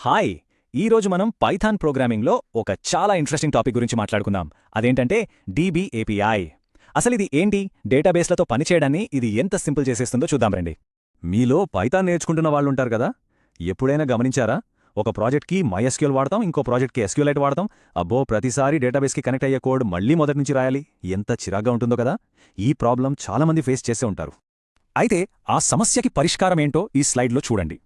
Hi! ఈరోజు మనం Python ప్రోగ్రామింగ్లో ఒక చాలా ఇంట్రెస్టింగ్ టాపిక్ గురించి మాట్లాడుకుందాం. అదేంటంటే DBAPI. అసలిది ఏంటి? డేటాబేస్లతో పనిచేయడాన్ని ఇది ఎంత సింపుల్ చేసేస్తుందో చూద్దాం రండి. మీలో పైథాన్ నేర్చుకుంటున్న వాళ్ళుంటారు కదా, ఎప్పుడైనా గమనించారా? ఒక ప్రాజెక్ట్కి MySQL వాడతాం, ఇంకో ప్రాజెక్ట్కి SQLite వాడతాం. అబ్బో, ప్రతిసారి డేటాబేస్కి కనెక్ట్ అయ్యే కోడ్ మళ్లీ మొదటి నుంచి రాయాలి. ఎంత చిరాగ్గా ఉంటుందో కదా! ఈ ప్రాబ్లం చాలామంది ఫేస్ చేసే ఉంటారు. అయితే ఆ సమస్యకి పరిష్కారమేంటో ఈ స్లైడ్లో చూడండి.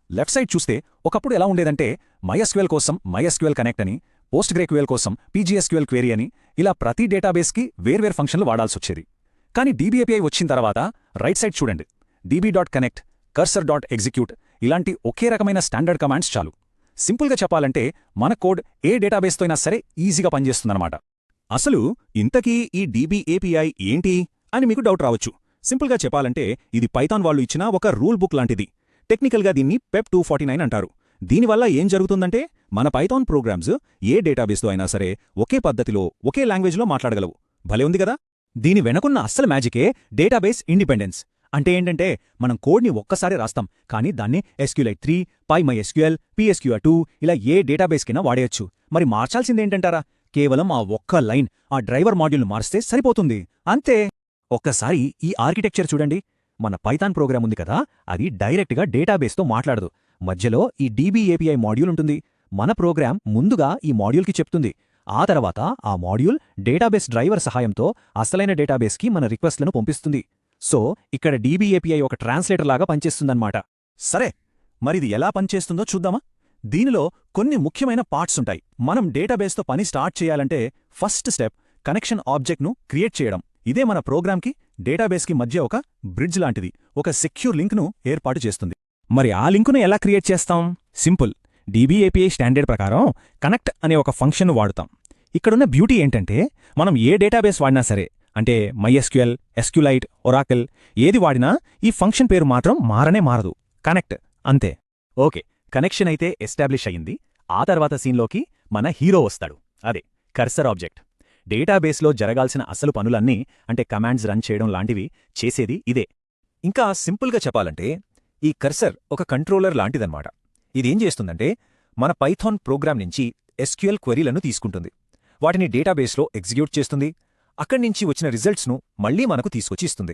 లెఫ్ట్ సైడ్ చూస్తే ఒకప్పుడు ఎలా ఉండేదంటే MySQL కోసం MySQL కనెక్ట్ అని, PostgreSQL కోసం PGSQL క్వెరీ అని, ఇలా ప్రతి డేటాబేస్కి వేర్వేరు ఫంక్షన్లు వాడాల్సొచ్చేది. కానీ DBAPI వచ్చిన తర్వాత రైట్ సైడ్ చూడండి, db.connect, cursor.execute ఇలాంటి ఒకే రకమైన స్టాండర్డ్ కమాండ్స్ చాలు. సింపుల్గా చెప్పాలంటే మన కోడ్ ఏ డేటాబేస్తో అయినా సరే ఈజీగా పనిచేస్తుందన్నమాట. అసలు ఇంతకీ ఈ DBAPI ఏంటి అని మీకు డౌట్ రావచ్చు. సింపుల్గా చెప్పాలంటే ఇది పైథాన్ వాళ్ళు ఇచ్చిన ఒక రూల్ బుక్ లాంటిది. టెక్నికల్గా దీన్ని PEP 249 అంటారు. దీనివల్ల ఏం జరుగుతుందంటే మన పైథాన్ ప్రోగ్రామ్స్ ఏ డేటాబేస్తో అయినా సరే ఒకే పద్ధతిలో, ఒకే లాంగ్వేజ్లో మాట్లాడగలవు. భలే ఉంది కదా! దీని వెనకున్న అస్సలు మ్యాజికే డేటాబేస్ ఇండిపెండెన్స్. అంటే ఏంటంటే మనం కోడ్ని ఒక్కసారి రాస్తాం, కానీ దాన్ని SQLite 3, PyMySQL, PSQR2 ఇలా ఏ డేటాబేస్కైనా వాడేయొచ్చు. మరి మార్చాల్సిందేంటంటారా? కేవలం ఆ ఒక్క లైన్, ఆ డ్రైవర్ మాడ్యూల్ను మారిస్తే సరిపోతుంది. అంతే. ఒక్కసారి ఈ ఆర్కిటెక్చర్ చూడండి. మన పైథాన్ ప్రోగ్రామ్ ఉంది కదా, అది డైరెక్ట్గా డేటాబేస్తో మాట్లాడదు. మధ్యలో ఈ DBAPI మాడ్యూల్ ఉంటుంది. మన ప్రోగ్రామ్ ముందుగా ఈ మాడ్యూల్కి చెప్తుంది. ఆ తర్వాత ఆ మాడ్యూల్ డేటాబేస్ డ్రైవర్ సహాయంతో అసలైన డేటాబేస్కి మన రిక్వెస్ట్లను పంపిస్తుంది. సో ఇక్కడ DBAPI ఒక ట్రాన్స్లేటర్ లాగా పనిచేస్తుందన్నమాట. సరే, మరిది ఎలా పనిచేస్తుందో చూద్దామా? దీనిలో కొన్ని ముఖ్యమైన పార్ట్స్ ఉంటాయి. మనం డేటాబేస్తో పని స్టార్ట్ చేయాలంటే ఫస్ట్ స్టెప్ కనెక్షన్ ఆబ్జెక్ట్ను క్రియేట్ చేయడం. ఇదే మన ప్రోగ్రామ్కి, డేటాబేస్కి మధ్య ఒక బ్రిడ్జ్ లాంటిది, ఒక సెక్యూర్ లింక్ను ఏర్పాటు చేస్తుంది. మరి ఆ లింకును ఎలా క్రియేట్ చేస్తాం? సింపుల్. DBAPI స్టాండర్డ్ ప్రకారం కనెక్ట్ అనే ఒక ఫంక్షన్ను వాడుతాం. ఇక్కడున్న బ్యూటీ ఏంటంటే మనం ఏ డేటాబేస్ వాడినా సరే, అంటే MySQL, SQLite, Oracle ఏది వాడినా ఈ ఫంక్షన్ పేరు మాత్రం మారదు. కనెక్ట్ అంతే. ఓకే, కనెక్షన్ అయితే ఎస్టాబ్లిష్ అయ్యింది. ఆ తర్వాత సీన్లోకి మన హీరో వస్తాడు. అదే కర్సర్ ఆబ్జెక్ట్. డేటాబేస్లో జరగాల్సిన అసలు పనులన్నీ, అంటే కమాండ్స్ రన్ చేయడం లాంటివి చేసేది ఇదే. ఇంకా సింపుల్గా చెప్పాలంటే ఈ కర్సర్ ఒక కంట్రోలర్ లాంటిదన్నమాట. ఇదేం చేస్తుందంటే మన పైథాన్ ప్రోగ్రామ్ నుంచి SQL క్వెరీలను తీసుకుంటుంది, వాటిని డేటాబేస్లో ఎగ్జిక్యూట్ చేస్తుంది. అక్కడ్నించి వచ్చిన రిజల్ట్స్ను మళ్లీ మనకు తీసుకొచ్చి ఇస్తుంది.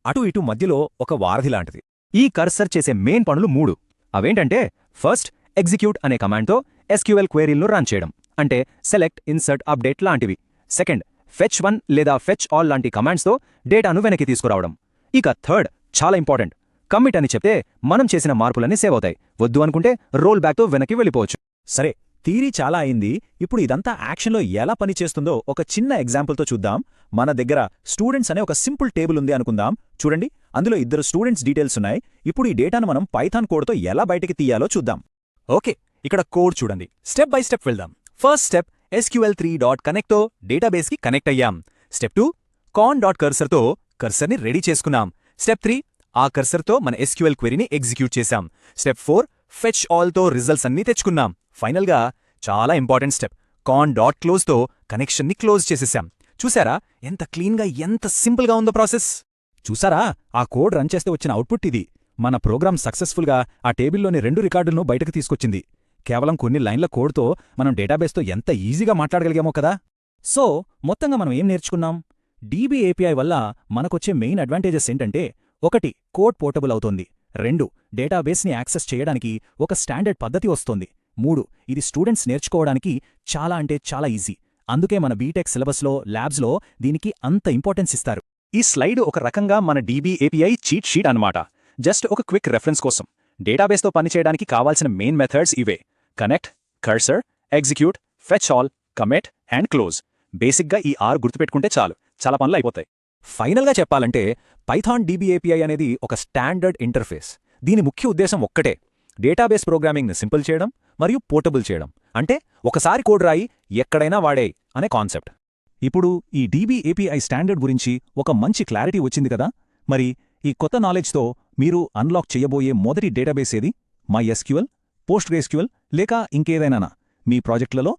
అటు ఇటు మధ్యలో ఒక వారధి లాంటిది. ఈ కర్సర్ చేసే మెయిన్ పనులు 3. అవేంటంటే ఫస్ట్, ఎగ్జిక్యూట్ అనే కమాండ్తో SQL క్వెరీలను రన్ చేయడం, అంటే సెలెక్ట్, ఇన్సర్ట్, అప్డేట్ లాంటివి. సెకండ్, ఫెచ్ 1 లేదా ఫెచ్ ఆల్ లాంటి కమాండ్స్తో డేటాను వెనక్కి తీసుకురావడం. ఇక థర్డ్, చాలా ఇంపార్టెంట్, కమిట్ అని చెప్తే మనం చేసిన మార్పులన్నీ సేవ్ అవుతాయి. వద్దు అనుకుంటే రోల్ బ్యాక్తో వెనక్కి వెళ్ళిపోవచ్చు. సరే, థియరీ చాలా అయింది. ఇప్పుడు ఇదంతా యాక్షన్లో ఎలా పనిచేస్తుందో ఒక చిన్న ఎగ్జాంపుల్తో చూద్దాం. మన దగ్గర స్టూడెంట్స్ అనే ఒక సింపుల్ టేబుల్ ఉంది అనుకుందాం. చూడండి, అందులో 2 స్టూడెంట్స్ డీటెయిల్స్ ఉన్నాయి. ఇప్పుడు ఈ డేటాను మనం పైథాన్ కోడ్తో ఎలా బయటికి తీయాలో చూద్దాం. ఓకే, ఇక్కడ కోడ్ చూడండి. స్టెప్ బై స్టెప్ వెళ్దాం. ఫస్ట్ స్టెప్, SQL3.connectతో డేటాబేస్కి కనెక్ట్ అయ్యాం. స్టెప్ 2, con.cursorతో కర్సర్ని రెడీ చేసుకున్నాం. స్టెప్ 3, ఆ కర్సర్తో మన SQL క్వెరీని ఎగ్జిక్యూట్ చేశాం. స్టెప్ 4, ఫెచ్ ఆల్తో రిజల్ట్స్ అన్నీ తెచ్చుకున్నాం. ఫైనల్గా చాలా ఇంపార్టెంట్ స్టెప్, con.closeతో కనెక్షన్ని క్లోజ్ చేసేశాం. చూసారా ఎంత క్లీన్గా, ఎంత సింపుల్గా ఉందో ప్రాసెస్? చూసారా, ఆ కోడ్ రన్ చేస్తే వచ్చిన అవుట్పుట్ ఇది. మన ప్రోగ్రామ్ సక్సెస్ఫుల్గా ఆ టేబుల్లోని 2 రికార్డులను బయటకు తీసుకొచ్చింది. కేవలం కొన్ని లైన్ల కోడ్తో మనం డేటాబేస్తో ఎంత ఈజీగా మాట్లాడగలిగామో కదా! సో మొత్తంగా మనం ఏం నేర్చుకున్నాం? DBAPI వల్ల మనకొచ్చే మెయిన్ అడ్వాంటేజెస్ ఏంటంటే 1, కోడ్ పోర్టబుల్ అవుతోంది. 2, డేటాబేస్ని యాక్సెస్ చేయడానికి ఒక స్టాండర్డ్ పద్ధతి వస్తోంది. 3, ఇది స్టూడెంట్స్ నేర్చుకోవడానికి చాలా అంటే చాలా ఈజీ. అందుకే మన బీటెక్ సిలబస్లో, ల్యాబ్స్లో దీనికి అంత ఇంపార్టెన్స్ ఇస్తారు. ఈ స్లైడ్ ఒక రకంగా మన DBAPI చీట్ షీట్ అన్నమాట. జస్ట్ ఒక క్విక్ రెఫరెన్స్ కోసం. డేటాబేస్తో పనిచేయడానికి కావాల్సిన మెయిన్ మెథడ్స్ ఇవే: connect, cursor, execute, fetch all, commit and close. బేసిక్గా ఈ 6 గుర్తుపెట్టుకుంటే చాలు, చాలా పనులు అయిపోతాయి. ఫైనల్గా చెప్పాలంటే పైథాన్ DBAPI అనేది ఒక స్టాండర్డ్ ఇంటర్ఫేస్. దీని ముఖ్య ఉద్దేశం ఒక్కటే, డేటాబేస్ ప్రోగ్రామింగ్ని సింపుల్ చేయడం మరియు పోర్టబుల్ చేయడం. అంటే ఒకసారి కోడ్ రాయి, ఎక్కడైనా వాడేయ్ అనే కాన్సెప్ట్. ఇప్పుడు ఈ DBAPI స్టాండర్డ్ గురించి ఒక మంచి క్లారిటీ వచ్చింది కదా. మరి ఈ కొత్త నాలెడ్జ్తో మీరు అన్లాక్ చెయ్యబోయే మొదటి డేటాబేస్ ఏది? MySQL, PostgreSQL లేక ఇంకేదైనా మీ ప్రాజెక్టులలో?